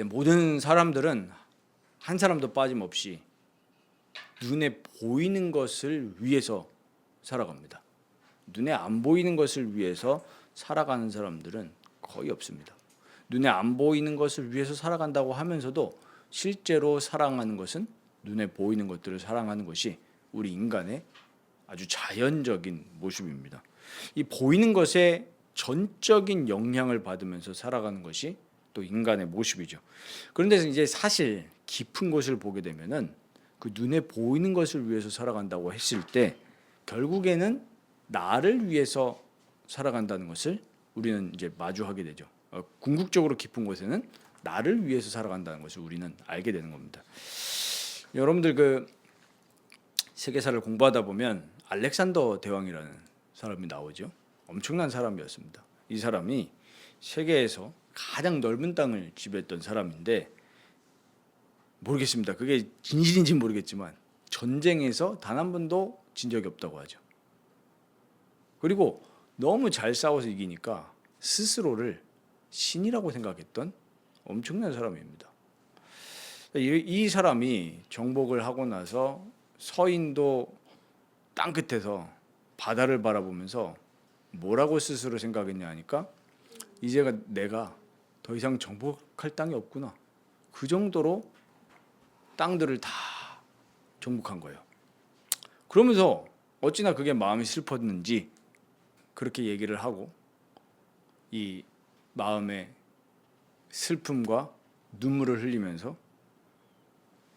모든 사람들은 한 사람도 빠짐없이 눈에 보이는 것을 위해서 살아갑니다. 눈에 안 보이는 것을 위해서 살아가는 사람들은 거의 없습니다. 눈에 안 보이는 것을 위해서 살아간다고 하면서도 실제로 사랑하는 것은 눈에 보이는 것들을 사랑하는 것이 우리 인간의 아주 자연적인 모습입니다. 이 보이는 것에 전적인 영향을 받으면서 살아가는 것이 또 인간의 모습이죠. 그런데 이제 사실 깊은 것을 보게 되면은 그 눈에 보이는 것을 위해서 살아간다고 했을 때 결국에는 나를 위해서 살아간다는 것을 우리는 이제 마주하게 되죠. 궁극적으로 깊은 곳에는 나를 위해서 살아간다는 것을 우리는 알게 되는 겁니다. 여러분들 그 세계사를 공부하다 보면 알렉산더 대왕이라는 사람이 나오죠. 엄청난 사람이었습니다. 이 사람이 세계에서 가장 넓은 땅을 지배했던 사람인데 모르겠습니다. 그게 진실인지는 모르겠지만 전쟁에서 단 한 번도 진 적이 없다고 하죠. 그리고 너무 잘 싸워서 이기니까 스스로를 신이라고 생각했던 엄청난 사람입니다. 이 사람이 정복을 하고 나서 서인도 땅끝에서 바다를 바라보면서 뭐라고 스스로 생각했냐 하니까 이제가 내가 더 이상 정복할 땅이 없구나. 그 정도로 땅들을 다 정복한 거예요. 그러면서 어찌나 그게 마음이 슬펐는지 그렇게 얘기를 하고 이 마음의 슬픔과 눈물을 흘리면서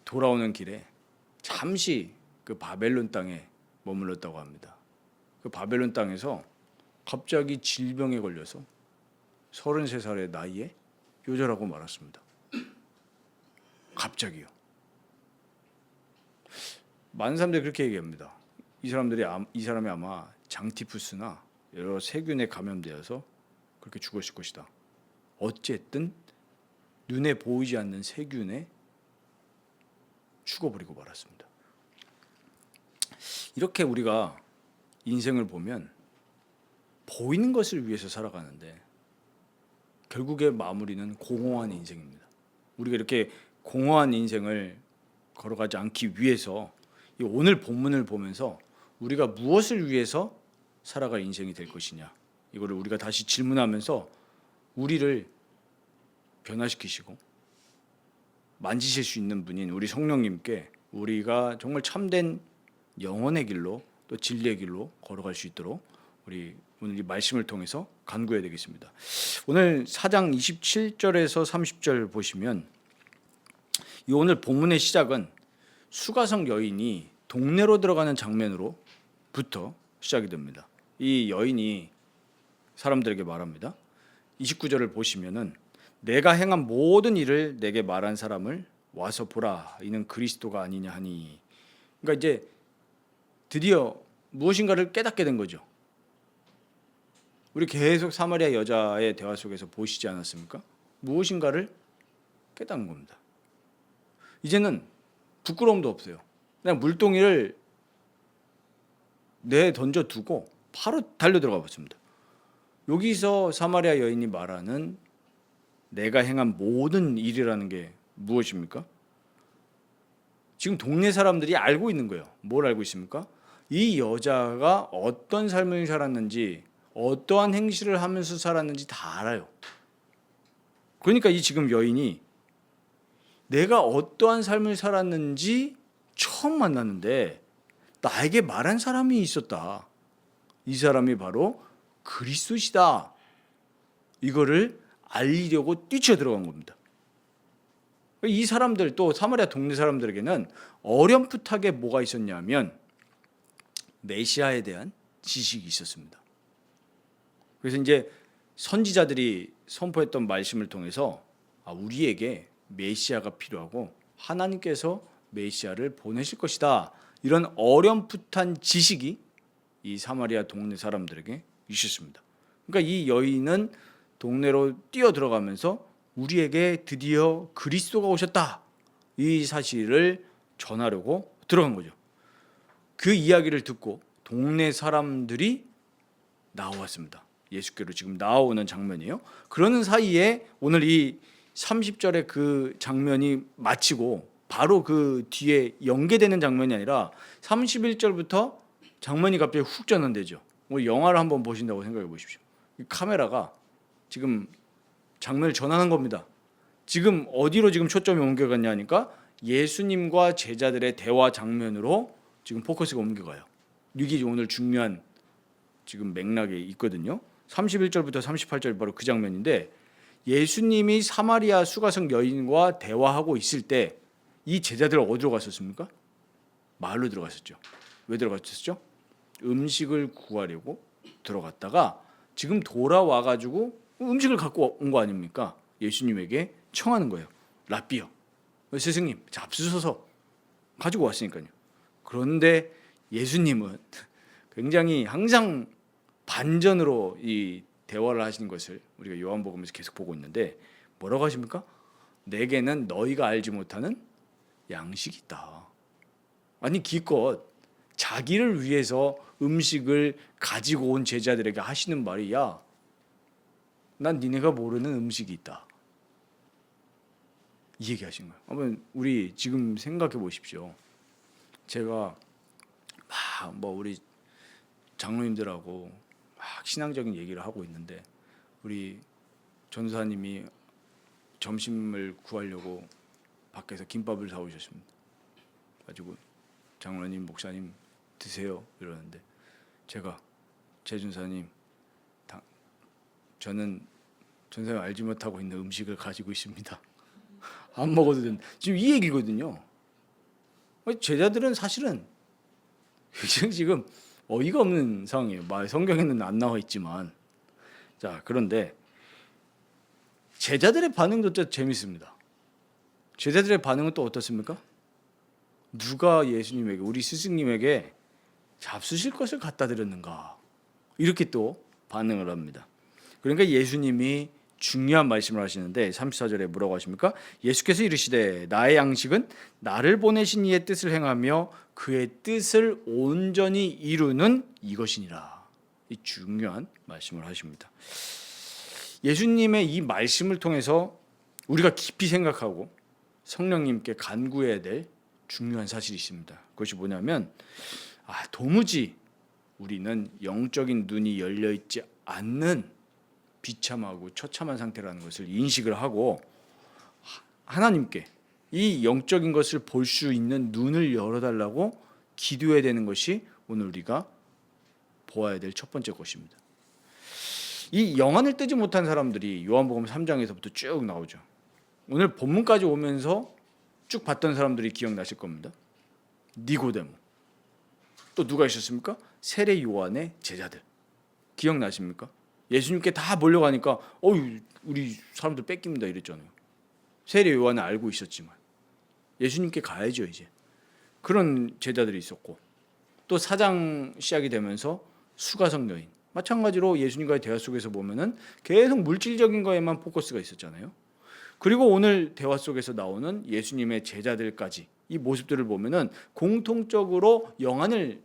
돌아오는 길에 잠시 그 바벨론 땅에 머물렀다고 합니다. 그 바벨론 땅에서 갑자기 질병에 걸려서 33살의 나이에 요절하고 말았습니다. 갑자기요. 많은 사람들이 그렇게 얘기합니다. 이 사람이 아마 장티푸스나 여러 세균에 감염되어서 그렇게 죽었을 것이다. 어쨌든 눈에 보이지 않는 세균에 죽어버리고 말았습니다. 이렇게 우리가 인생을 보면 보이는 것을 위해서 살아가는데 결국의 마무리는 공허한 인생입니다. 우리가 이렇게 공허한 인생을 걸어가지 않기 위해서 오늘 본문을 보면서 우리가 무엇을 위해서 살아갈 인생이 될 것이냐 이거를 우리가 다시 질문하면서 우리를 변화시키시고 만지실 수 있는 분인 우리 성령님께 우리가 정말 참된 영혼의 길로 또 진리의 길로 걸어갈 수 있도록 우리 오늘 이 말씀을 통해서 간구해야 되겠습니다. 오늘 4장 27절에서 30절 보시면 이 오늘 본문의 시작은 수가성 여인이 동네로 들어가는 장면으로부터 시작이 됩니다. 이 여인이 사람들에게 말합니다. 29절을 보시면은 내가 행한 모든 일을 내게 말한 사람을 와서 보라. 이는 그리스도가 아니냐 하니. 그러니까 이제 드디어 무엇인가를 깨닫게 된 거죠. 우리 계속 사마리아 여자의 대화 속에서 보시지 않았습니까? 무엇인가를 깨닫는 겁니다. 이제는 부끄러움도 없어요. 그냥 물동이를 내 던져두고 바로 달려 들어가 봤습니다. 여기서 사마리아 여인이 말하는 내가 행한 모든 일이라는 게 무엇입니까? 지금 동네 사람들이 알고 있는 거예요. 뭘 알고 있습니까? 이 여자가 어떤 삶을 살았는지 어떠한 행실을 하면서 살았는지 다 알아요. 그러니까 이 지금 여인이 내가 어떠한 삶을 살았는지 처음 만났는데 나에게 말한 사람이 있었다. 이 사람이 바로 그리스도시다. 이거를 알리려고 뛰쳐 들어간 겁니다. 이 사람들 또 사마리아 동네 사람들에게는 어렴풋하게 뭐가 있었냐면 메시아에 대한 지식이 있었습니다. 그래서 이제 선지자들이 선포했던 말씀을 통해서 우리에게 메시아가 필요하고 하나님께서 메시아를 보내실 것이다. 이런 어렴풋한 지식이 이 사마리아 동네 사람들에게 있었습니다. 그러니까 이 여인은 동네로 뛰어 들어가면서 우리에게 드디어 그리스도가 오셨다. 이 사실을 전하려고 들어간 거죠. 그 이야기를 듣고 동네 사람들이 나왔습니다. 예수께로 지금 나오는 장면이에요. 그러는 사이에 오늘 이 30절의 그 장면이 마치고 바로 그 뒤에 연계되는 장면이 아니라 31절부터 장면이 갑자기 훅 전환되죠. 뭐 영화를 한번 보신다고 생각해 보십시오. 이 카메라가 지금 장면을 전환한 겁니다. 지금 어디로 지금 초점이 옮겨갔냐 하니까 예수님과 제자들의 대화 장면으로 지금 포커스가 옮겨가요. 이게 오늘 중요한 지금 맥락에 있거든요. 31절부터 38절 바로 그 장면인데 예수님이 사마리아 수가성 여인과 대화하고 있을 때 이 제자들 어디로 갔었습니까? 마을로 들어갔었죠. 왜 들어갔었죠? 음식을 구하려고 들어갔다가 지금 돌아와 가지고 음식을 갖고 온 거 아닙니까? 예수님에게 청하는 거예요. 라삐요. 스승님, 잡수셔서 가지고 왔으니까요. 그런데 예수님은 굉장히 항상 반전으로 이 대화를 하시는 것을 우리가 요한복음에서 계속 보고 있는데 뭐라고 하십니까? 내게는 너희가 알지 못하는 양식이 있다. 아니 기껏 자기를 위해서 음식을 가지고 온 제자들에게 하시는 말이 야, 난 니네가 모르는 음식이 있다. 이 얘기하신 거예요. 한번 우리 지금 생각해 보십시오. 제가 막 우리 장로님들하고 막 신앙적인 얘기를 하고 있는데 우리 전도사님이 점심을 구하려고 밖에서 김밥을 사오셨습니다. 가지고 장로님, 목사님 드세요 이러는데 제가 최준사님, 저는 전사님 알지 못하고 있는 음식을 가지고 있습니다. 안 먹어도 된다. 지금 이 얘기거든요. 제자들은 사실은 지금 어이가 없는 상황이에요. 성경에는 안 나와 있지만 자 그런데 제자들의 반응도 또 재밌습니다. 제자들의 반응은 또 어떻습니까? 누가 예수님에게 우리 스승님에게 잡수실 것을 갖다 드렸는가 이렇게 또 반응을 합니다. 그러니까 예수님이 중요한 말씀을 하시는데 34절에 뭐라고 하십니까? 예수께서 이르시되 나의 양식은 나를 보내신 이의 뜻을 행하며 그의 뜻을 온전히 이루는 이것이니라. 이 중요한 말씀을 하십니다. 예수님의 이 말씀을 통해서 우리가 깊이 생각하고 성령님께 간구해야 될 중요한 사실이 있습니다. 그것이 뭐냐면 도무지 우리는 영적인 눈이 열려 있지 않는 비참하고 처참한 상태라는 것을 인식을 하고 하나님께 이 영적인 것을 볼 수 있는 눈을 열어달라고 기도해야 되는 것이 오늘 우리가 보아야 될 첫 번째 것입니다. 이 영안을 뜨지 못한 사람들이 요한복음 3장에서부터 쭉 나오죠. 오늘 본문까지 오면서 쭉 봤던 사람들이 기억나실 겁니다. 니고데모. 또 누가 있었습니까? 세례 요한의 제자들. 기억나십니까? 예수님께 다 몰려가니까 우리 사람들 뺏깁니다 이랬잖아요. 세례 요한은 알고 있었지만 예수님께 가야죠 이제. 그런 제자들이 있었고 또 4장 시작이 되면서 수가성 여인. 마찬가지로 예수님과의 대화 속에서 보면은 계속 물질적인 거에만 포커스가 있었잖아요. 그리고 오늘 대화 속에서 나오는 예수님의 제자들까지 이 모습들을 보면은 공통적으로 영안을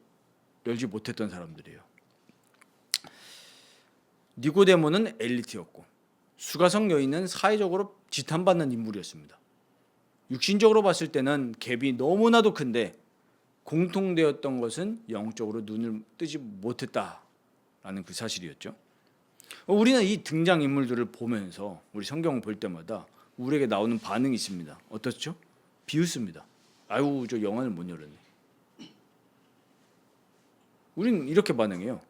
열지 못했던 사람들이에요. 니고데모는 엘리트였고 수가성 여인은 사회적으로 지탄받는 인물이었습니다. 육신적으로 봤을 때는 갭이 너무나도 큰데 공통되었던 것은 영적으로 눈을 뜨지 못했다라는 그 사실이었죠. 우리는 이 등장인물들을 보면서 우리 성경을 볼 때마다 우리에게 나오는 반응이 있습니다. 어떻죠? 비웃습니다. 아유 저 영안을 못 열었네. 우리는 이렇게 반응해요.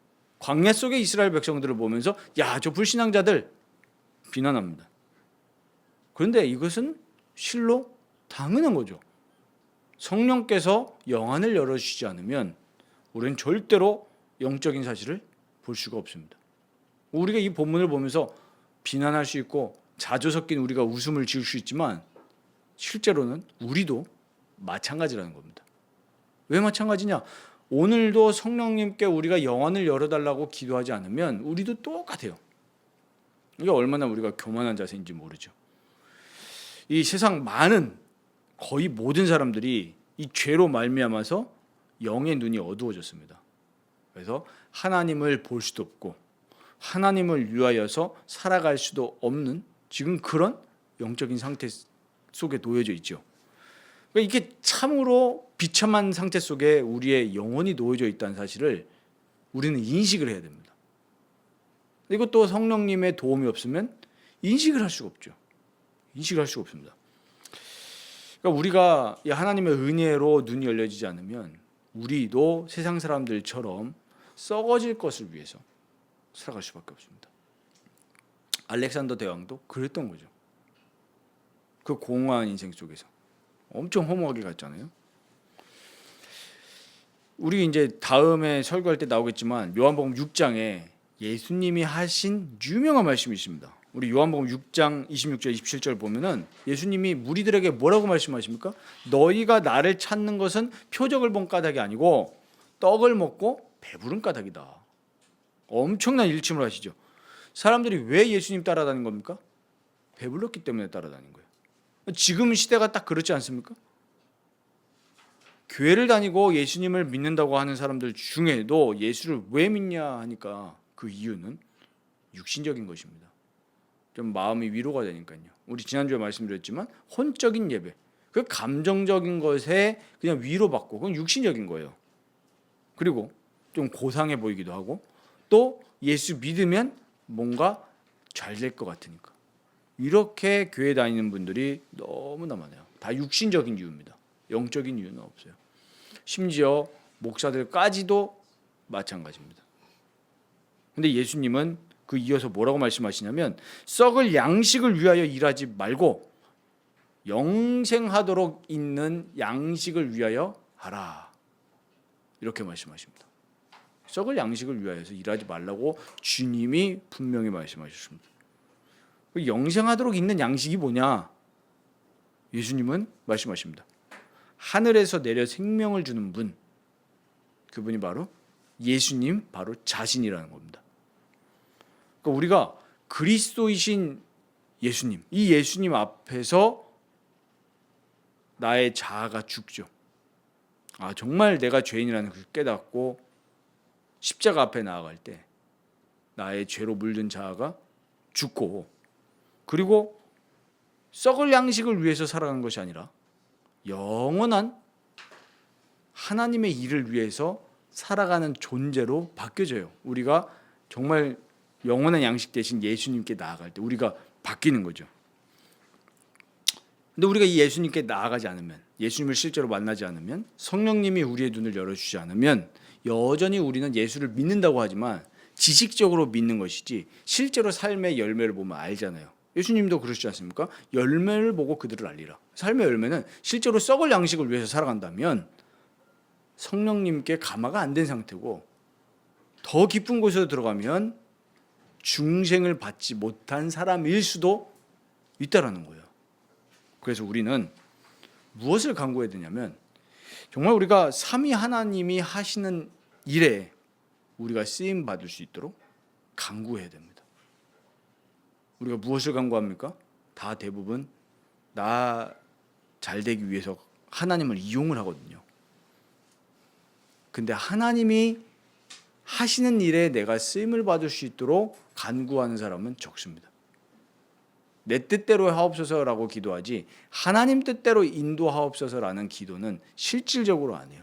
광야 속의 이스라엘 백성들을 보면서 야 저 불신앙자들 비난합니다. 그런데 이것은 실로 당연한 거죠. 성령께서 영안을 열어주시지 않으면 우리는 절대로 영적인 사실을 볼 수가 없습니다. 우리가 이 본문을 보면서 비난할 수 있고 자주 섞인 우리가 웃음을 지을 수 있지만 실제로는 우리도 마찬가지라는 겁니다. 왜 마찬가지냐? 오늘도 성령님께 우리가 영안을 열어달라고 기도하지 않으면 우리도 똑같아요. 이게 얼마나 우리가 교만한 자세인지 모르죠. 이 세상 많은 거의 모든 사람들이 이 죄로 말미암아서 영의 눈이 어두워졌습니다. 그래서 하나님을 볼 수도 없고 하나님을 위하여서 살아갈 수도 없는 지금 그런 영적인 상태 속에 놓여져 있죠. 그러니까 이게 참으로 비참한 상태 속에 우리의 영혼이 놓여져 있다는 사실을 우리는 인식을 해야 됩니다. 그리고 또 성령님의 도움이 없으면 인식을 할 수가 없죠. 인식을 할 수가 없습니다. 그러니까 우리가 하나님의 은혜로 눈이 열려지지 않으면 우리도 세상 사람들처럼 썩어질 것을 위해서 살아갈 수밖에 없습니다. 알렉산더 대왕도 그랬던 거죠. 그 공허한 인생 속에서 엄청 허무하게 갔잖아요. 우리 이제 다음에 설교할 때 나오겠지만 요한복음 6장에 예수님이 하신 유명한 말씀이 있습니다. 우리 요한복음 6장 26절 27절 보면은 예수님이 무리들에게 뭐라고 말씀하십니까? 너희가 나를 찾는 것은 표적을 본 까닭이 아니고 떡을 먹고 배부른 까닭이다. 엄청난 일침을 하시죠. 사람들이 왜 예수님 따라다닌 겁니까? 배불렀기 때문에 따라다닌 거예요. 지금 시대가 딱 그렇지 않습니까? 교회를 다니고 예수님을 믿는다고 하는 사람들 중에도 예수를 왜 믿냐 하니까 그 이유는 육신적인 것입니다. 좀 마음이 위로가 되니까요. 우리 지난주에 말씀드렸지만 혼적인 예배, 그 감정적인 것에 그냥 위로받고 그건 육신적인 거예요. 그리고 좀 고상해 보이기도 하고 또 예수 믿으면 뭔가 잘 될 것 같으니까 이렇게 교회 다니는 분들이 너무나 많아요. 다 육신적인 이유입니다. 영적인 이유는 없어요. 심지어 목사들까지도 마찬가지입니다. 근데 예수님은 그 이어서 뭐라고 말씀하시냐면 썩을 양식을 위하여 일하지 말고 영생하도록 있는 양식을 위하여 하라. 이렇게 말씀하십니다. 썩을 양식을 위하여서 일하지 말라고 주님이 분명히 말씀하셨습니다. 영생하도록 있는 양식이 뭐냐? 예수님은 말씀하십니다. 하늘에서 내려 생명을 주는 분, 그분이 바로 예수님 바로 자신이라는 겁니다. 그러니까 우리가 그리스도이신 예수님, 이 예수님 앞에서 나의 자아가 죽죠. 아, 정말 내가 죄인이라는 것을 깨닫고 십자가 앞에 나아갈 때 나의 죄로 물든 자아가 죽고 그리고 썩을 양식을 위해서 살아가는 것이 아니라 영원한 하나님의 일을 위해서 살아가는 존재로 바뀌어져요. 우리가 정말 영원한 양식 대신 예수님께 나아갈 때 우리가 바뀌는 거죠. 근데 우리가 이 예수님께 나아가지 않으면, 예수님을 실제로 만나지 않으면, 성령님이 우리의 눈을 열어주지 않으면 여전히 우리는 예수를 믿는다고 하지만 지식적으로 믿는 것이지 실제로 삶의 열매를 보면 알잖아요. 예수님도 그러시지 않습니까? 열매를 보고 그들을 알리라. 삶의 열매는 실제로 썩을 양식을 위해서 살아간다면 성령님께 감화가 안 된 상태고 더 깊은 곳으로 들어가면 중생을 받지 못한 사람일 수도 있다라는 거예요. 그래서 우리는 무엇을 간구해야 되냐면 정말 우리가 삼위 하나님이 하시는 일에 우리가 쓰임 받을 수 있도록 간구해야 됩니다. 우리가 무엇을 간구합니까? 다 대부분 나 잘 되기 위해서 하나님을 이용을 하거든요. 근데 하나님이 하시는 일에 내가 쓰임을 받을 수 있도록 간구하는 사람은 적습니다. 내 뜻대로 하옵소서라고 기도하지 하나님 뜻대로 인도하옵소서라는 기도는 실질적으로 안 해요.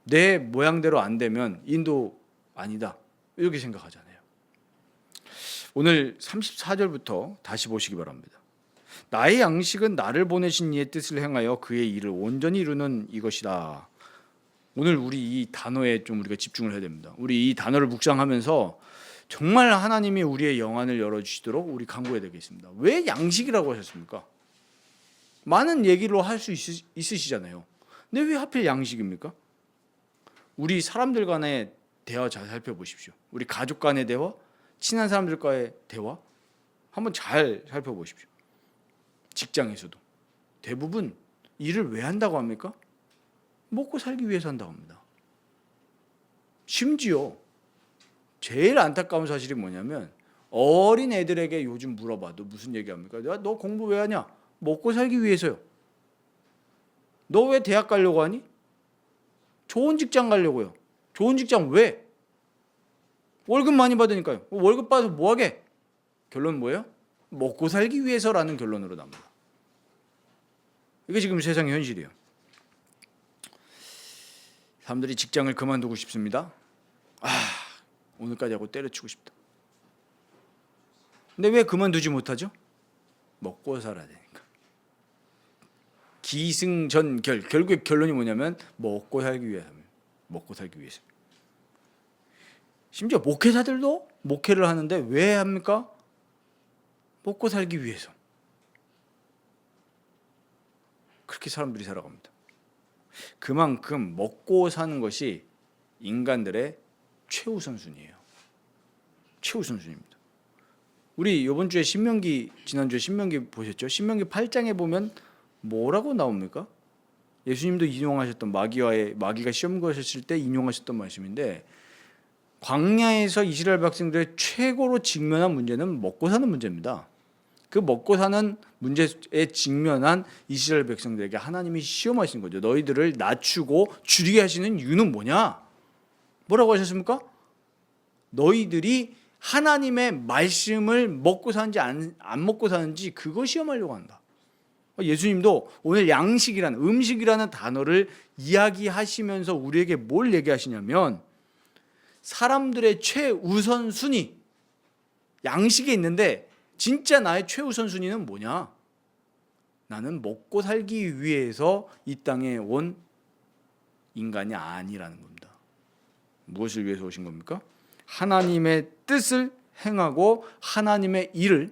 내 모양대로 안 되면 인도 아니다 이렇게 생각하잖아요. 오늘 34절부터 다시 보시기 바랍니다. 나의 양식은 나를 보내신 이의 뜻을 행하여 그의 일을 온전히 이루는 이것이다. 오늘 우리 이 단어에 좀 우리가 집중을 해야 됩니다. 우리 이 단어를 묵상하면서 정말 하나님이 우리의 영안을 열어주시도록 우리 간구해야 되겠습니다. 왜 양식이라고 하셨습니까? 많은 얘기로 할 수 있으시잖아요. 근데 왜 하필 양식입니까? 우리 사람들 간의 대화 잘 살펴보십시오. 우리 가족 간의 대화, 친한 사람들과의 대화 한번 잘 살펴보십시오. 직장에서도 대부분 일을 왜 한다고 합니까? 먹고 살기 위해서 한다고 합니다. 심지어 제일 안타까운 사실이 뭐냐면 어린 애들에게 요즘 물어봐도 무슨 얘기합니까? 너 공부 왜 하냐? 먹고 살기 위해서요. 너 왜 대학 가려고 하니? 좋은 직장 가려고요. 좋은 직장 왜? 월급 많이 받으니까요. 월급 받아서 뭐 하게? 결론 뭐예요? 먹고 살기 위해서라는 결론으로 나옵니다. 이게 지금 세상의 현실이에요. 사람들이 직장을 그만두고 싶습니다. 오늘까지 하고 때려치고 싶다. 근데 왜 그만두지 못하죠? 먹고 살아야 되니까. 기승전결. 결국에 결론이 뭐냐면 먹고 살기 위해서. 먹고 살기 위해서. 심지어 목회자들도 목회를 하는데 왜 합니까? 먹고 살기 위해서. 그렇게 사람들이 살아갑니다. 그만큼 먹고 사는 것이 인간들의 최우선순위예요. 최우선순위입니다. 우리 이번 주에 신명기, 지난주에 신명기 보셨죠? 신명기 8장에 보면 뭐라고 나옵니까? 예수님도 인용하셨던 마귀가 시험 거셨을 때 인용하셨던 말씀인데, 광야에서 이스라엘 백성들의 최고로 직면한 문제는 먹고 사는 문제입니다. 그 먹고 사는 문제에 직면한 이스라엘 백성들에게 하나님이 시험하신 거죠. 너희들을 낮추고 줄이게 하시는 이유는 뭐냐? 뭐라고 하셨습니까? 너희들이 하나님의 말씀을 먹고 사는지 안 먹고 사는지 그거 시험하려고 한다. 예수님도 오늘 양식이라는, 음식이라는 단어를 이야기하시면서 우리에게 뭘 얘기하시냐면, 사람들의 최우선 순위, 양식에 있는데 진짜 나의 최우선 순위는 뭐냐? 나는 먹고 살기 위해서 이 땅에 온 인간이 아니라는 겁니다. 무엇을 위해서 오신 겁니까? 하나님의 뜻을 행하고 하나님의 일을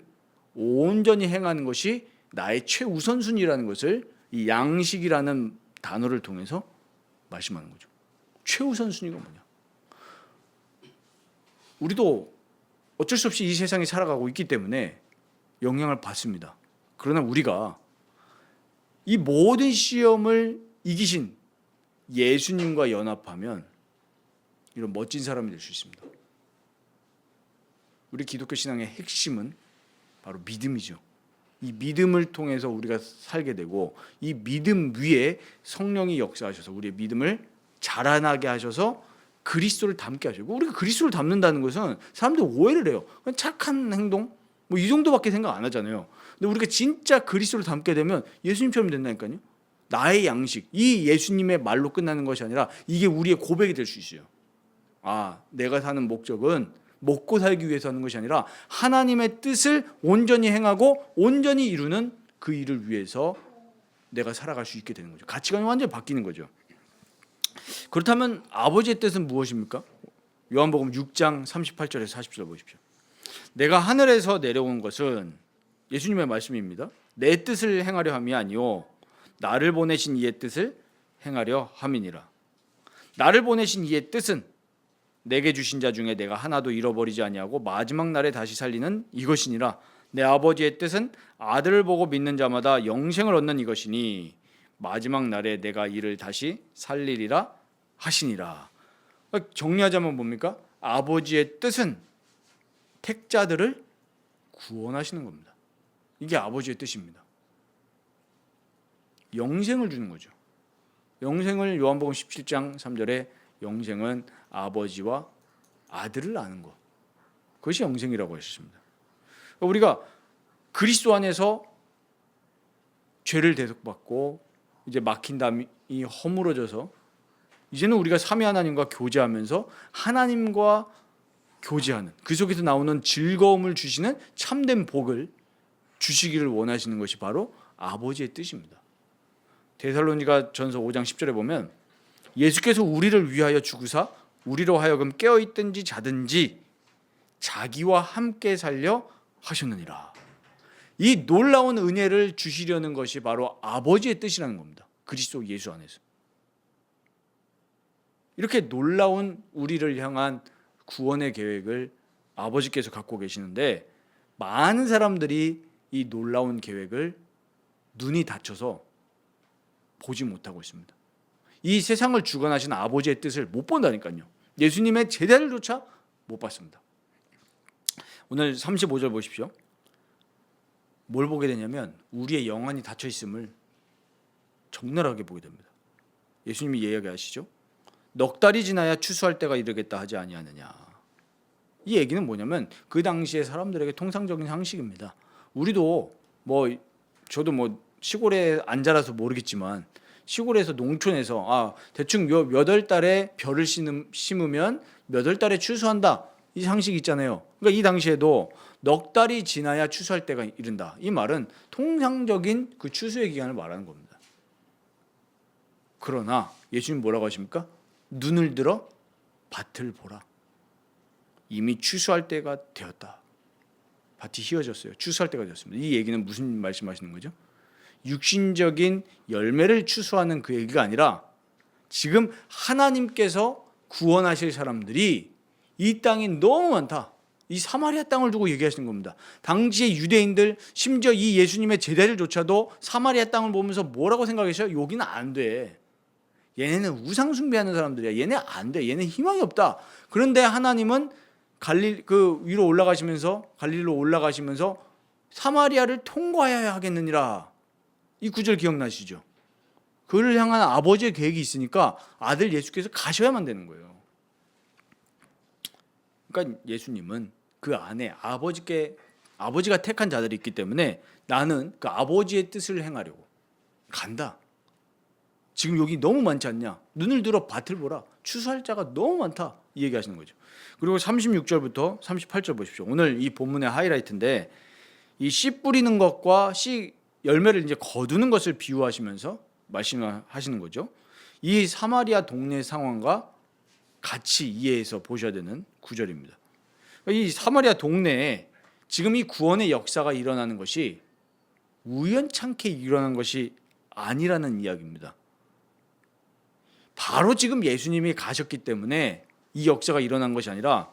온전히 행하는 것이 나의 최우선순위라는 것을 이 양식이라는 단어를 통해서 말씀하는 거죠. 최우선순위가 뭐냐? 우리도 어쩔 수 없이 이 세상에 살아가고 있기 때문에 영향을 받습니다. 그러나 우리가 이 모든 시험을 이기신 예수님과 연합하면 이런 멋진 사람이 될 수 있습니다. 우리 기독교 신앙의 핵심은 바로 믿음이죠. 이 믿음을 통해서 우리가 살게 되고, 이 믿음 위에 성령이 역사하셔서 우리의 믿음을 자라나게 하셔서 그리스도를 닮게 하시고, 우리가 그리스도를 닮는다는 것은 사람들이 오해를 해요. 그냥 착한 행동 뭐 이 정도밖에 생각 안 하잖아요. 근데 우리가 진짜 그리스도를 닮게 되면 예수님처럼 된다니까요. 나의 양식, 이 예수님의 말로 끝나는 것이 아니라 이게 우리의 고백이 될 수 있어요. 내가 사는 목적은 먹고 살기 위해서 하는 것이 아니라 하나님의 뜻을 온전히 행하고 온전히 이루는 그 일을 위해서 내가 살아갈 수 있게 되는 거죠. 가치관이 완전히 바뀌는 거죠. 그렇다면 아버지의 뜻은 무엇입니까? 요한복음 6장 38절에서 40절 보십시오. 내가 하늘에서 내려온 것은, 예수님의 말씀입니다, 내 뜻을 행하려 함이 아니요 나를 보내신 이의 뜻을 행하려 함이니라. 나를 보내신 이의 뜻은 내게 주신 자 중에 내가 하나도 잃어버리지 아니하고 마지막 날에 다시 살리는 이것이니라. 내 아버지의 뜻은 아들을 보고 믿는 자마다 영생을 얻는 이것이니 마지막 날에 내가 이를 다시 살리리라 하시니라. 정리하자면 뭡니까? 아버지의 뜻은 택자들을 구원하시는 겁니다. 이게 아버지의 뜻입니다. 영생을 주는 거죠. 영생을 요한복음 17장 3절에 영생은 아버지와 아들을 아는 것, 그것이 영생이라고 하셨습니다. 우리가 그리스도 안에서 죄를 대속받고 이제 막힌 담이 허물어져서 이제는 우리가 삼위 하나님과 교제하면서 하나님과 교제하는, 그 속에서 나오는 즐거움을 주시는 참된 복을 주시기를 원하시는 것이 바로 아버지의 뜻입니다. 데살로니가 전서 5장 10절에 보면 예수께서 우리를 위하여 죽으사 우리로 하여금 깨어있든지 자든지 자기와 함께 살려 하셨느니라. 이 놀라운 은혜를 주시려는 것이 바로 아버지의 뜻이라는 겁니다. 그리스도 예수 안에서. 이렇게 놀라운 우리를 향한 구원의 계획을 아버지께서 갖고 계시는데, 많은 사람들이 이 놀라운 계획을 눈이 닫혀서 보지 못하고 있습니다. 이 세상을 주관하신 아버지의 뜻을 못 본다니까요. 예수님의 제자들조차 못 봤습니다. 오늘 35절 보십시오. 뭘 보게 되냐면 우리의 영안이 닫혀 있음을 적나라하게 보게 됩니다. 예수님이 이야기하시죠. 넉 달이 지나야 추수할 때가 이르겠다 하지 아니하느냐. 이 얘기는 뭐냐면 그 당시에 사람들에게 통상적인 상식입니다. 우리도 저도 시골에 안 자라서 모르겠지만 시골에서 농촌에서 대충 몇 월 달에 벼를 심으면 몇 월 달에 추수한다, 이 상식이 있잖아요. 그러니까 이 당시에도 넉 달이 지나야 추수할 때가 이른다. 이 말은 통상적인 그 추수의 기간을 말하는 겁니다. 그러나 예수님 뭐라고 하십니까? 눈을 들어 밭을 보라. 이미 추수할 때가 되었다. 밭이 휘어졌어요. 추수할 때가 되었습니다. 이 얘기는 무슨 말씀하시는 거죠? 육신적인 열매를 추수하는 그 얘기가 아니라 지금 하나님께서 구원하실 사람들이 이 땅이 너무 많다. 이 사마리아 땅을 두고 얘기하시는 겁니다. 당시의 유대인들, 심지어 이 예수님의 제자들조차도 사마리아 땅을 보면서 뭐라고 생각하셔요? 여기는 안 돼. 얘네는 우상 숭배하는 사람들이야. 얘네 안 돼. 얘네 희망이 없다. 그런데 하나님은 위로 올라가시면서 갈릴리로 올라가시면서 사마리아를 통과해야 하겠느니라. 이 구절 기억나시죠? 그를 향한 아버지의 계획이 있으니까 아들 예수께서 가셔야만 되는 거예요. 그러니까 예수님은 그 안에 아버지가 택한 자들이 있기 때문에 나는 그 아버지의 뜻을 행하려고 간다. 지금 여기 너무 많지 않냐? 눈을 들어 밭을 보라. 추수할 자가 너무 많다. 이 얘기하시는 거죠. 그리고 36절부터 38절 보십시오. 오늘 이 본문의 하이라이트인데 이 씨 뿌리는 것과 씨 열매를 이제 거두는 것을 비유하시면서 말씀하시는 거죠. 이 사마리아 동네 상황과 같이 이해해서 보셔야 되는 구절입니다. 이 사마리아 동네에 지금 이 구원의 역사가 일어나는 것이 우연찮게 일어난 것이 아니라는 이야기입니다. 바로 지금 예수님이 가셨기 때문에 이 역사가 일어난 것이 아니라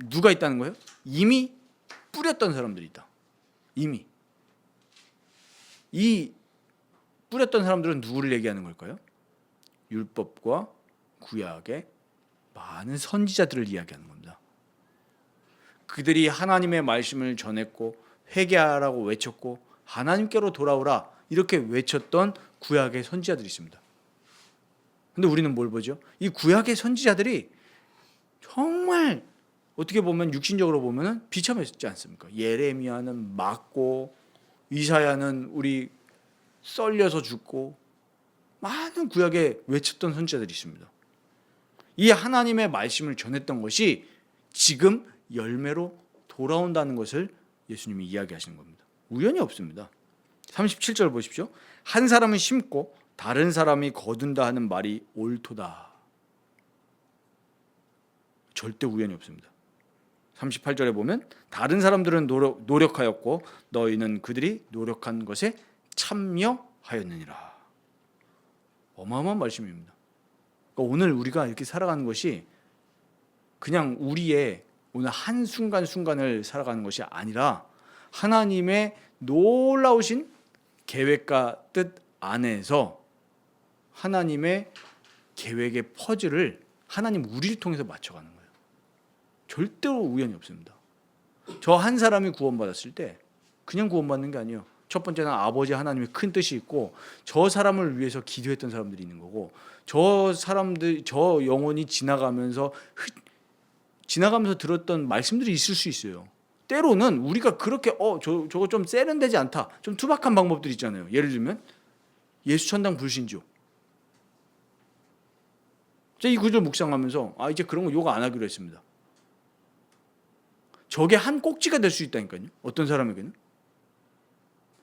누가 있다는 거예요? 이미 뿌렸던 사람들이 있다. 이미. 이 뿌렸던 사람들은 누구를 얘기하는 걸까요? 율법과 구약의 많은 선지자들을 이야기하는 겁니다. 그들이 하나님의 말씀을 전했고 회개하라고 외쳤고 하나님께로 돌아오라 이렇게 외쳤던 구약의 선지자들이 있습니다. 근데 우리는 뭘 보죠? 이 구약의 선지자들이 정말 어떻게 보면 육신적으로 보면 비참했지 않습니까? 예레미야는 맞고 이사야는 우리 썰려서 죽고 많은 구약에 외쳤던 선지자들이 있습니다. 이 하나님의 말씀을 전했던 것이 지금 열매로 돌아온다는 것을 예수님이 이야기하시는 겁니다. 우연이 없습니다. 37절 보십시오. 한 사람은 심고 다른 사람이 거둔다 하는 말이 옳도다. 절대 우연이 없습니다. 38절에 보면 다른 사람들은 노력하였고 너희는 그들이 노력한 것에 참여하였느니라. 어마어마한 말씀입니다. 그러니까 오늘 우리가 이렇게 살아가는 것이 그냥 우리의 오늘 한순간순간을 살아가는 것이 아니라 하나님의 놀라우신 계획과 뜻 안에서 하나님의 계획의 퍼즐을 하나님 우리를 통해서 맞춰가는 거예요. 절대로 우연이 없습니다. 저 한 사람이 구원받았을 때 그냥 구원받는 게 아니에요. 첫 번째는 아버지 하나님의 큰 뜻이 있고 저 사람을 위해서 기도했던 사람들이 있는 거고 저 영혼이 지나가면서 들었던 말씀들이 있을 수 있어요. 때로는 우리가 그렇게 저거 좀 세련되지 않다, 좀 투박한 방법들이 있잖아요. 예를 들면 예수 천당 불신조. 제가 이 구절 묵상하면서 이제 그런 거 욕 안 하기로 했습니다. 저게 한 꼭지가 될 수 있다니까요. 어떤 사람에게는.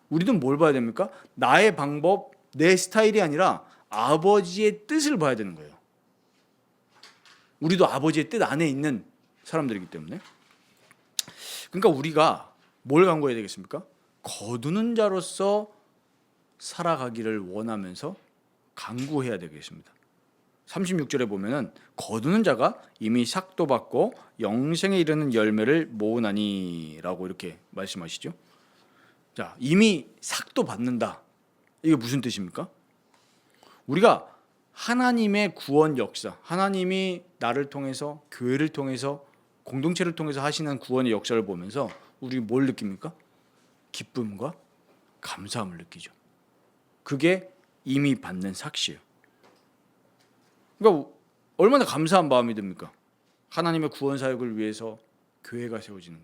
우리는 뭘 봐야 됩니까? 나의 방법, 내 스타일이 아니라 아버지의 뜻을 봐야 되는 거예요. 우리도 아버지의 뜻 안에 있는 사람들이기 때문에. 그러니까 우리가 뭘 간구해야 되겠습니까? 거두는 자로서 살아가기를 원하면서 간구해야 되겠습니다. 36절에 보면은 거두는 자가 이미 삭도 받고 영생에 이르는 열매를 모으나니라고 이렇게 말씀하시죠. 자, 이미 삭도 받는다. 이게 무슨 뜻입니까? 우리가 하나님의 구원 역사, 하나님이 나를 통해서 교회를 통해서 공동체를 통해서 하시는 구원의 역사를 보면서 우리 뭘 느낍니까? 기쁨과 감사함을 느끼죠. 그게 이미 받는 삭시예요. 그러니까 얼마나 감사한 마음이 듭니까? 하나님의 구원 사역을 위해서 교회가 세워지는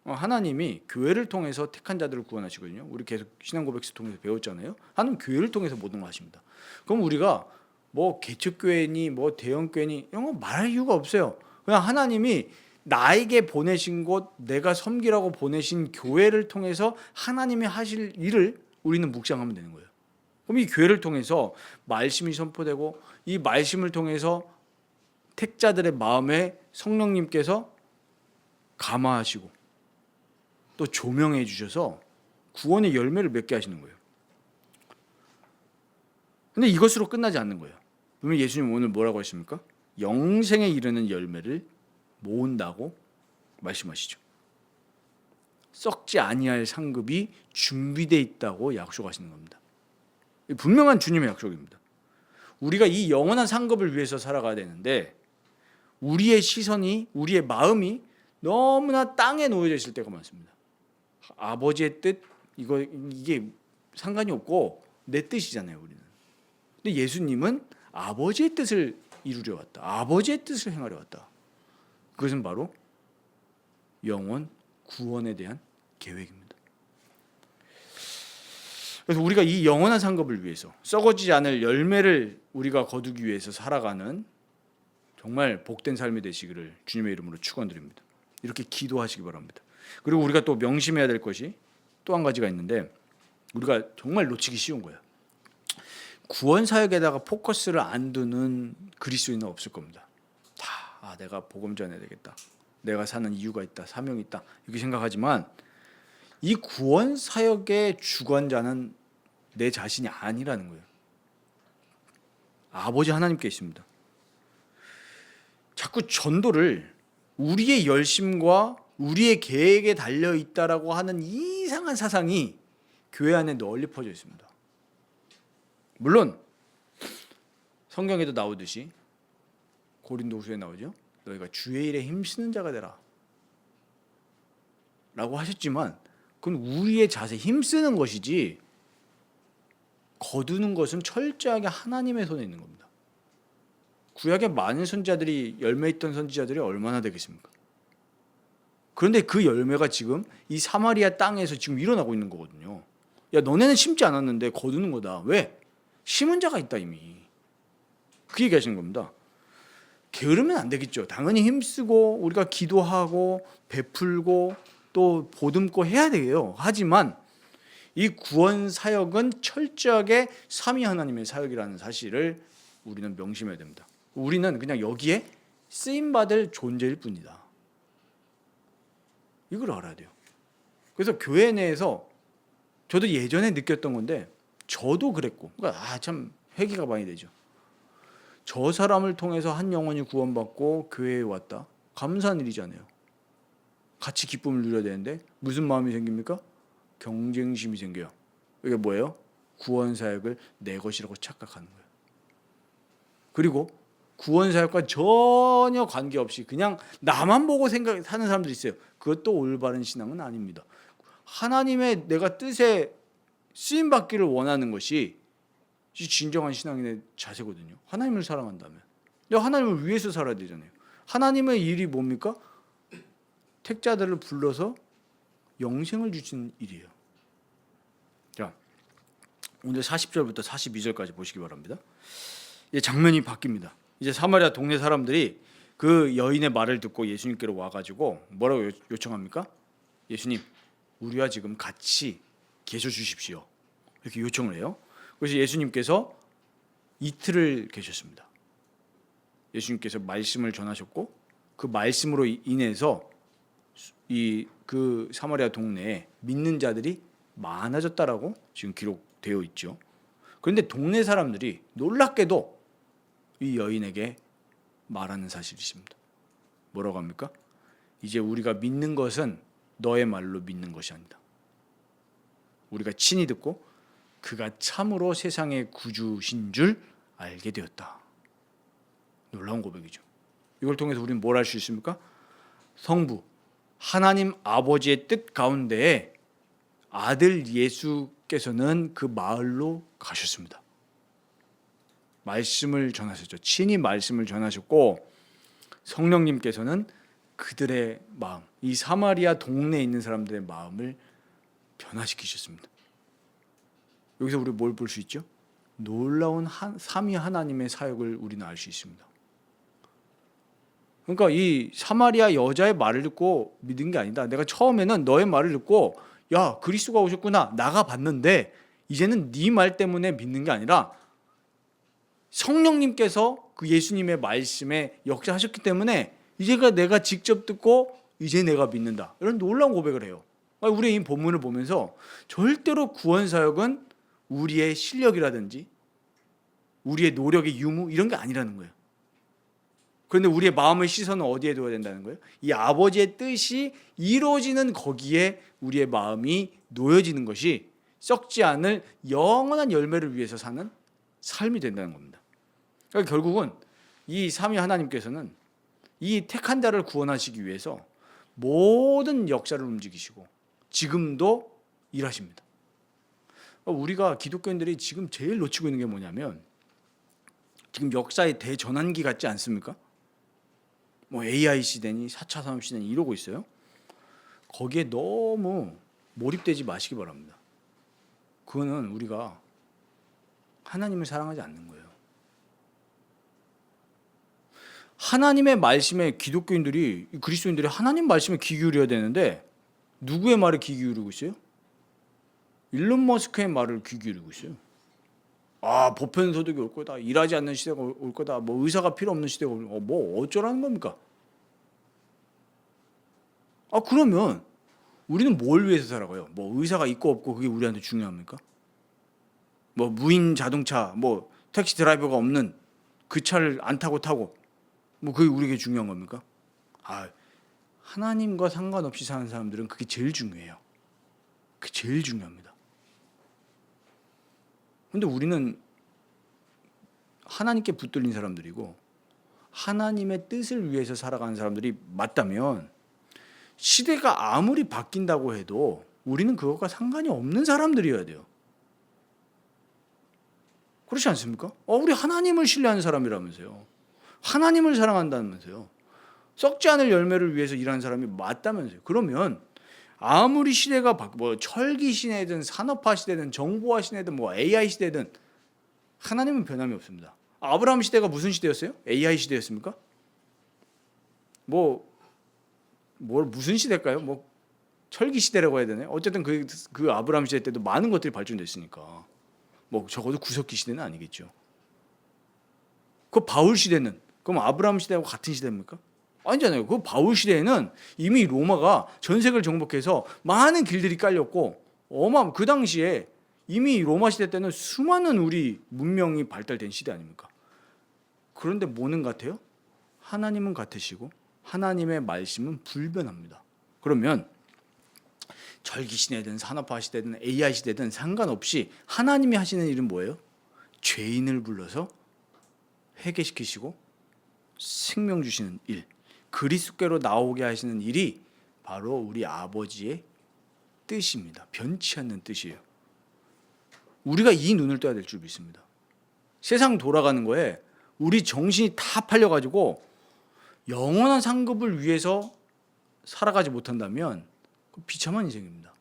거. 하나님이 교회를 통해서 택한 자들을 구원하시거든요. 우리 계속 신앙 고백서 통해서 배웠잖아요. 하나님 교회를 통해서 모든 걸 하십니다. 그럼 우리가 뭐 개척교회니 뭐 대형교회니 이런 거 말할 이유가 없어요. 그냥 하나님이 나에게 보내신 곳, 내가 섬기라고 보내신 교회를 통해서 하나님이 하실 일을 우리는 묵상하면 되는 거예요. 그럼 이 교회를 통해서 말씀이 선포되고 이 말씀을 통해서 택자들의 마음에 성령님께서 감화하시고 또 조명해 주셔서 구원의 열매를 맺게 하시는 거예요. 근데 이것으로 끝나지 않는 거예요. 그러면 예수님 오늘 뭐라고 하십니까? 영생에 이르는 열매를 모은다고 말씀하시죠. 썩지 아니할 상급이 준비되어 있다고 약속하시는 겁니다. 분명한 주님의 약속입니다. 우리가 이 영원한 상급을 위해서 살아가야 되는데 우리의 시선이, 우리의 마음이 너무나 땅에 놓여져 있을 때가 많습니다. 아버지의 뜻, 이게 상관이 없고 내 뜻이잖아요, 우리는. 근데 예수님은 아버지의 뜻을 이루려 왔다. 아버지의 뜻을 행하려 왔다. 그것은 바로 영원 구원에 대한 계획입니다. 그래서 우리가 이 영원한 상급을 위해서 썩어지지 않을 열매를 우리가 거두기 위해서 살아가는 정말 복된 삶이 되시기를 주님의 이름으로 축원드립니다. 이렇게 기도하시기 바랍니다. 그리고 우리가 또 명심해야 될 것이 또 한 가지가 있는데 우리가 정말 놓치기 쉬운 거예요. 구원 사역에다가 포커스를 안 두는 그리스도인은 없을 겁니다. 내가 복음 전해야 되겠다. 내가 사는 이유가 있다. 사명이 있다. 이렇게 생각하지만 이 구원 사역의 주관자는 내 자신이 아니라는 거예요. 아버지 하나님께 있습니다. 자꾸 전도를 우리의 열심과 우리의 계획에 달려 있다라고 하는 이상한 사상이 교회 안에 널리 퍼져 있습니다. 물론 성경에도 나오듯이 고린도후서에 나오죠. 너희가 주의 일에 힘쓰는 자가 되라 라고 하셨지만 그건 우리의 자세, 힘쓰는 것이지 거두는 것은 철저하게 하나님의 손에 있는 겁니다. 구약의 많은 선지자들이 열매 있던 선지자들이 얼마나 되겠습니까? 그런데 그 열매가 지금 이 사마리아 땅에서 지금 일어나고 있는 거거든요. 야, 너네는 심지 않았는데 거두는 거다. 왜? 심은 자가 있다 이미. 그 얘기 하시는 겁니다. 게으르면 안 되겠죠. 당연히 힘쓰고 우리가 기도하고 베풀고 또 보듬고 해야 돼요. 하지만 이 구원 사역은 철저하게 삼위 하나님의 사역이라는 사실을 우리는 명심해야 됩니다. 우리는 그냥 여기에 쓰임받을 존재일 뿐이다. 이걸 알아야 돼요. 그래서 교회 내에서 저도 예전에 느꼈던 건데 저도 그랬고 그러니까 참 회개가 많이 되죠. 저 사람을 통해서 한 영혼이 구원받고 교회에 왔다. 감사한 일이잖아요. 같이 기쁨을 누려야 되는데 무슨 마음이 생깁니까? 경쟁심이 생겨요. 이게 뭐예요? 구원 사역을 내 것이라고 착각하는 거예요. 그리고 구원 사역과 전혀 관계없이 그냥 나만 보고 사는 사람들이 있어요. 그것도 올바른 신앙은 아닙니다. 하나님의 내가 뜻에 쓰임 받기를 원하는 것이 진정한 신앙인의 자세거든요. 하나님을 사랑한다면. 근데 하나님을 위해서 살아야 되잖아요. 하나님의 일이 뭡니까? 택자들을 불러서 영생을 주신 일이에요. 자, 오늘 40절부터 42절까지 보시기 바랍니다. 이제 장면이 바뀝니다. 이제 사마리아 동네 사람들이 그 여인의 말을 듣고 예수님께로 와가지고 뭐라고 요청합니까? 예수님, 우리와 지금 같이 계셔 주십시오. 이렇게 요청을 해요. 그래서 예수님께서 이틀을 계셨습니다. 예수님께서 말씀을 전하셨고 그 말씀으로 인해서 그 사마리아 동네에 믿는 자들이 많아졌다라고 지금 기록되어 있죠. 그런데 동네 사람들이 놀랍게도 이 여인에게 말하는 사실이십니다. 뭐라고 합니까? 이제 우리가 믿는 것은 너의 말로 믿는 것이 아니다. 우리가 친히 듣고 그가 참으로 세상의 구주신 줄 알게 되었다. 놀라운 고백이죠. 이걸 통해서 우리는 뭘 할 수 있습니까? 성부 하나님 아버지의 뜻 가운데에 아들 예수께서는 그 마을로 가셨습니다. 말씀을 전하셨죠. 친히 말씀을 전하셨고 성령님께서는 그들의 마음, 이 사마리아 동네에 있는 사람들의 마음을 변화시키셨습니다. 여기서 우리 뭘 볼 수 있죠? 놀라운 삼위 하나님의 사역을 우리는 알 수 있습니다. 그러니까 이 사마리아 여자의 말을 듣고 믿은 게 아니다. 내가 처음에는 너의 말을 듣고 야 그리스도가 오셨구나 나가 봤는데 이제는 네 말 때문에 믿는 게 아니라 성령님께서 그 예수님의 말씀에 역사하셨기 때문에 이제가 내가 직접 듣고 이제 내가 믿는다. 이런 놀라운 고백을 해요. 우리 이 본문을 보면서 절대로 구원 사역은 우리의 실력이라든지 우리의 노력의 유무 이런 게 아니라는 거예요. 그런데 우리의 마음의 시선은 어디에 둬야 된다는 거예요? 이 아버지의 뜻이 이루어지는 거기에 우리의 마음이 놓여지는 것이 썩지 않을 영원한 열매를 위해서 사는 삶이 된다는 겁니다. 그러니까 결국은 이 삼위 하나님께서는 이 택한 자를 구원하시기 위해서 모든 역사를 움직이시고 지금도 일하십니다. 우리가 기독교인들이 지금 제일 놓치고 있는 게 뭐냐면 지금 역사의 대전환기 같지 않습니까? 뭐 AI 시대니 4차 산업 시대니 이러고 있어요. 거기에 너무 몰입되지 마시기 바랍니다. 그거는 우리가 하나님을 사랑하지 않는 거예요. 하나님의 말씀에 기독교인들이 그리스도인들이 하나님 말씀에 귀 기울여야 되는데 누구의 말에 귀 기울이고 있어요? 일론 머스크의 말을 귀 기울이고 있어요. 아 보편소득이 올 거다. 일하지 않는 시대가 올 거다. 뭐 의사가 필요 없는 시대가 올 거다. 뭐 어쩌라는 겁니까? 그러면 우리는 뭘 위해서 살아가요? 뭐 의사가 있고 없고 그게 우리한테 중요합니까? 뭐 무인 자동차, 뭐 택시 드라이버가 없는 그 차를 안 타고 뭐 그게 우리에게 중요한 겁니까? 하나님과 상관없이 사는 사람들은 그게 제일 중요해요. 그게 제일 중요합니다. 근데 우리는 하나님께 붙들린 사람들이고 하나님의 뜻을 위해서 살아가는 사람들이 맞다면 시대가 아무리 바뀐다고 해도 우리는 그것과 상관이 없는 사람들이어야 돼요. 그렇지 않습니까? 우리 하나님을 신뢰하는 사람이라면서요. 하나님을 사랑한다면서요. 썩지 않을 열매를 위해서 일하는 사람이 맞다면서요. 그러면 아무리 시대가 뭐 철기 시대든 산업화 시대든 정보화 시대든 뭐 AI 시대든 하나님은 변함이 없습니다. 아브라함 시대가 무슨 시대였어요? AI 시대였습니까? 무슨 시대일까요? 뭐 철기 시대라고 해야 되나요? 어쨌든 그 아브라함 시대 때도 많은 것들이 발전됐으니까 뭐 적어도 구석기 시대는 아니겠죠. 그 바울 시대는 그럼 아브라함 시대하고 같은 시대입니까? 아니잖아요. 그 바울 시대에는 이미 로마가 전 세계를 정복해서 많은 길들이 깔렸고 그 당시에 이미 로마 시대 때는 수많은 우리 문명이 발달된 시대 아닙니까? 그런데 뭐는 같아요? 하나님은 같으시고 하나님의 말씀은 불변합니다. 그러면 절기 시대든 산업화 시대든 AI 시대든 상관없이 하나님이 하시는 일은 뭐예요? 죄인을 불러서 회개시키시고 생명 주시는 일, 그리스도께로 나오게 하시는 일이 바로 우리 아버지의 뜻입니다. 변치 않는 뜻이에요. 우리가 이 눈을 떠야 될 줄 믿습니다. 세상 돌아가는 거에 우리 정신이 다 팔려가지고 영원한 상급을 위해서 살아가지 못한다면 비참한 인생입니다.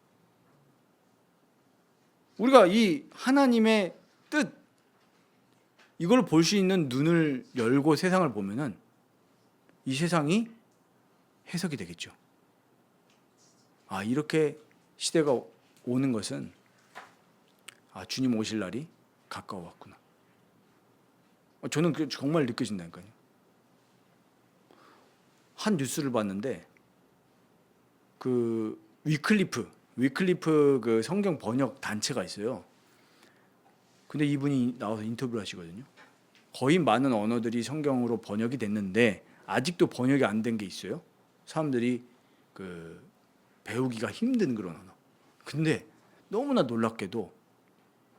우리가 이 하나님의 뜻 이걸 볼 수 있는 눈을 열고 세상을 보면은 이 세상이 해석이 되겠죠. 이렇게 시대가 오는 것은 주님 오실 날이 가까워왔구나. 저는 그게 정말 느껴진다니까요. 한 뉴스를 봤는데 그 위클리프 그 성경 번역 단체가 있어요. 근데 이분이 나와서 인터뷰를 하시거든요. 거의 많은 언어들이 성경으로 번역이 됐는데 아직도 번역이 안 된 게 있어요. 사람들이 그 배우기가 힘든 그런 언어. 근데 너무나 놀랍게도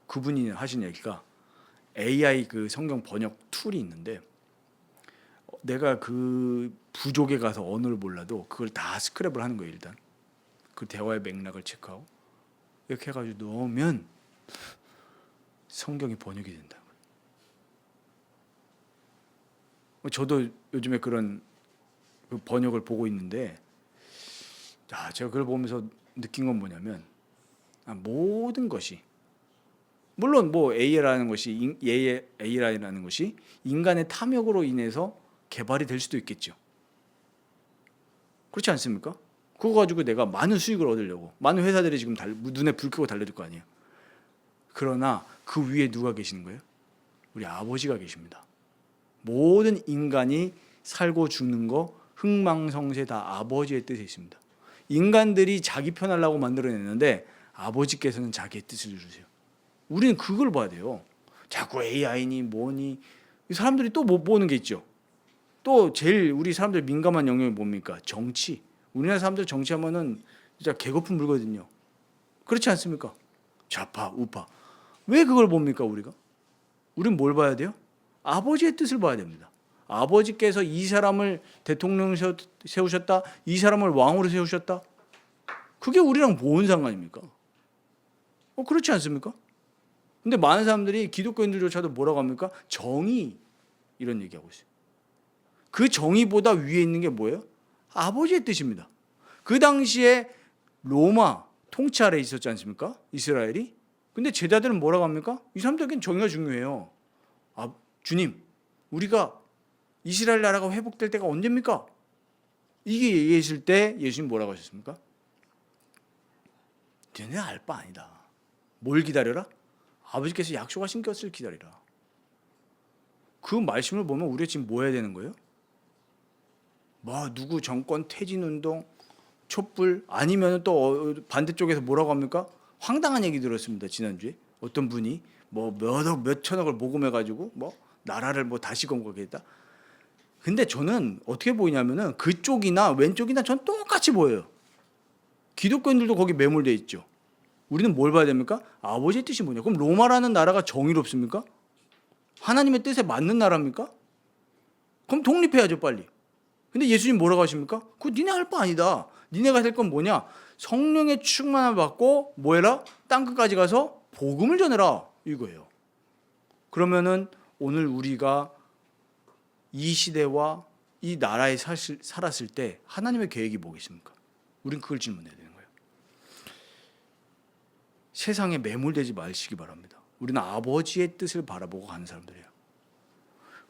그분이 하신 얘기가 AI 그 성경 번역 툴이 있는데 내가 그 부족에 가서 언어를 몰라도 그걸 다 스크랩을 하는 거예요. 일단 그 대화의 맥락을 체크하고 이렇게 해가지고 넣으면 성경이 번역이 된다. 저도 요즘에 그런 그 번역을 보고 있는데, 제가 그걸 보면서 느낀 건 뭐냐면, 모든 것이, 물론 뭐 AI라는 것이 인간의 탐욕으로 인해서 개발이 될 수도 있겠죠. 그렇지 않습니까? 그거 가지고 내가 많은 수익을 얻으려고 많은 회사들이 지금 눈에 불 켜고 달려들 거 아니에요. 그러나 그 위에 누가 계시는 거예요? 우리 아버지가 계십니다. 모든 인간이 살고 죽는 거 흥망성쇠 다 아버지의 뜻에 있습니다. 인간들이 자기 편하려고 만들어냈는데 아버지께서는 자기의 뜻을 이루세요. 우리는 그걸 봐야 돼요. 자꾸 AI니 뭐니, 사람들이 또 못 보는 게 있죠. 또 제일 우리 사람들 민감한 영역이 뭡니까? 정치. 우리나라 사람들 정치하면은 진짜 개거품 물거든요. 그렇지 않습니까? 좌파, 우파. 왜 그걸 봅니까, 우리가? 우리는 뭘 봐야 돼요? 아버지의 뜻을 봐야 됩니다. 아버지께서 이 사람을 대통령으로 세우셨다, 이 사람을 왕으로 세우셨다. 그게 우리랑 뭔 상관입니까? 그렇지 않습니까? 근데 많은 사람들이 기독교인들조차도 뭐라고 합니까? 정의, 이런 얘기하고 있어요. 그 정의보다 위에 있는 게 뭐예요? 아버지의 뜻입니다. 그 당시에 로마 통치 아래에 있었지 않습니까? 이스라엘이. 근데 제자들은 뭐라고 합니까? 이 사람들에겐 정의가 중요해요. 주님, 우리가 이스라엘 나라가 회복될 때가 언제입니까? 이게 얘기했을 때 예수님 뭐라고 하셨습니까? 쟤네 알 바 아니다. 뭘 기다려라? 아버지께서 약속하신 것을 기다리라. 그 말씀을 보면 우리가 지금 뭐 해야 되는 거예요? 누구 정권 퇴진운동, 촛불, 아니면 또 반대쪽에서 뭐라고 합니까? 황당한 얘기 들었습니다. 지난주에 어떤 분이 몇 천억을 모금해가지고 나라를 다시 건국하겠다. 근데 저는 어떻게 보이냐면은 그쪽이나 왼쪽이나 전 똑같이 보여요. 기독교인들도 거기 매몰돼 있죠. 우리는 뭘 봐야 됩니까? 아버지의 뜻이 뭐냐? 그럼 로마라는 나라가 정의롭습니까? 하나님의 뜻에 맞는 나라입니까? 그럼 독립해야죠, 빨리. 근데 예수님 뭐라고 하십니까? 그거 니네 할 바 아니다. 니네가 할 건 뭐냐? 성령의 충만을 받고 뭐 해라? 땅끝까지 가서 복음을 전해라. 이거예요. 그러면은 오늘 우리가 이 시대와 이 나라에 살았을 때 하나님의 계획이 뭐겠습니까? 우린 그걸 질문해야 되는 거예요. 세상에 매몰되지 마시기 바랍니다. 우리는 아버지의 뜻을 바라보고 가는 사람들이에요.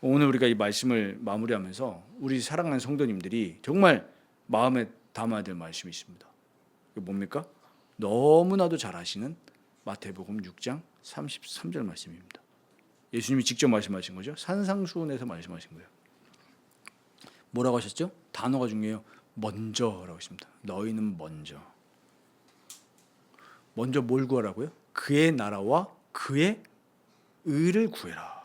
오늘 우리가 이 말씀을 마무리하면서 우리 사랑하는 성도님들이 정말 마음에 담아야 될 말씀이 있습니다. 그게 뭡니까? 너무나도 잘 아시는 마태복음 6장 33절 말씀입니다. 예수님이 직접 말씀하신 거죠. 산상수훈에서 말씀하신 거예요. 뭐라고 하셨죠? 단어가 중요해요. 먼저라고 했습니다. 너희는 먼저 뭘 구하라고요? 그의 나라와 그의 의를 구해라.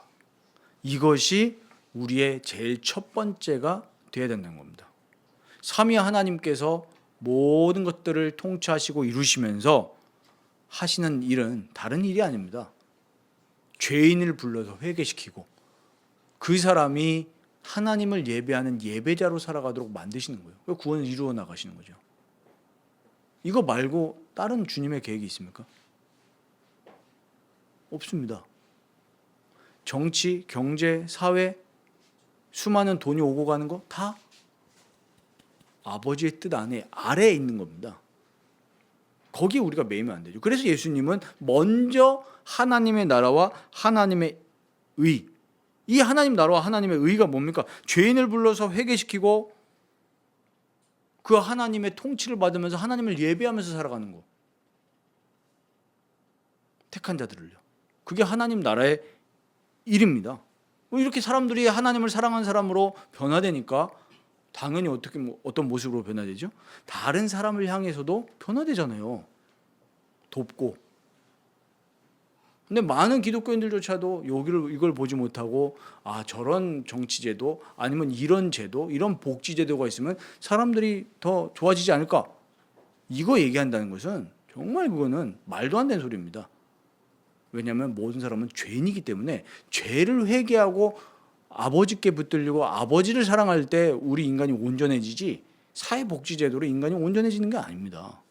이것이 우리의 제일 첫 번째가 되어야 된다는 겁니다. 삼위 하나님께서 모든 것들을 통치하시고 이루시면서 하시는 일은 다른 일이 아닙니다. 죄인을 불러서 회개시키고 그 사람이 하나님을 예배하는 예배자로 살아가도록 만드시는 거예요. 구원을 이루어 나가시는 거죠. 이거 말고 다른 주님의 계획이 있습니까? 없습니다. 정치, 경제, 사회, 수많은 돈이 오고 가는 거 다 아버지의 뜻 안에 아래에 있는 겁니다. 거기에 우리가 매이면 안 되죠. 그래서 예수님은 먼저 하나님의 나라와 하나님의 의, 이 하나님 나라와 하나님의 의가 뭡니까? 죄인을 불러서 회개시키고 그 하나님의 통치를 받으면서 하나님을 예배하면서 살아가는 거. 택한 자들을요. 그게 하나님 나라의 일입니다. 이렇게 사람들이 하나님을 사랑하는 사람으로 변화되니까 당연히 어떤 모습으로 변화되죠? 다른 사람을 향해서도 변화되잖아요. 돕고. 근데 많은 기독교인들조차도 이걸 보지 못하고 저런 정치제도 아니면 이런 제도, 이런 복지제도가 있으면 사람들이 더 좋아지지 않을까? 이거 얘기한다는 것은 정말 그거는 말도 안 되는 소리입니다. 왜냐하면 모든 사람은 죄인이기 때문에 죄를 회개하고 아버지께 붙들리고 아버지를 사랑할 때 우리 인간이 온전해지지 사회복지제도로 인간이 온전해지는 게 아닙니다.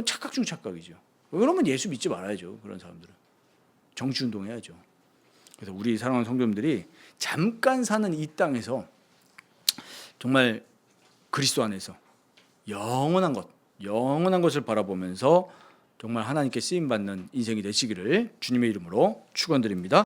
착각 중 착각이죠. 그러면 예수 믿지 말아야죠. 그런 사람들은. 정치운동해야죠. 그래서 우리 사랑하는 성도님들이 잠깐 사는 이 땅에서 정말 그리스도 안에서 영원한 것을 바라보면서 정말 하나님께 쓰임 받는 인생이 되시기를 주님의 이름으로 축원드립니다.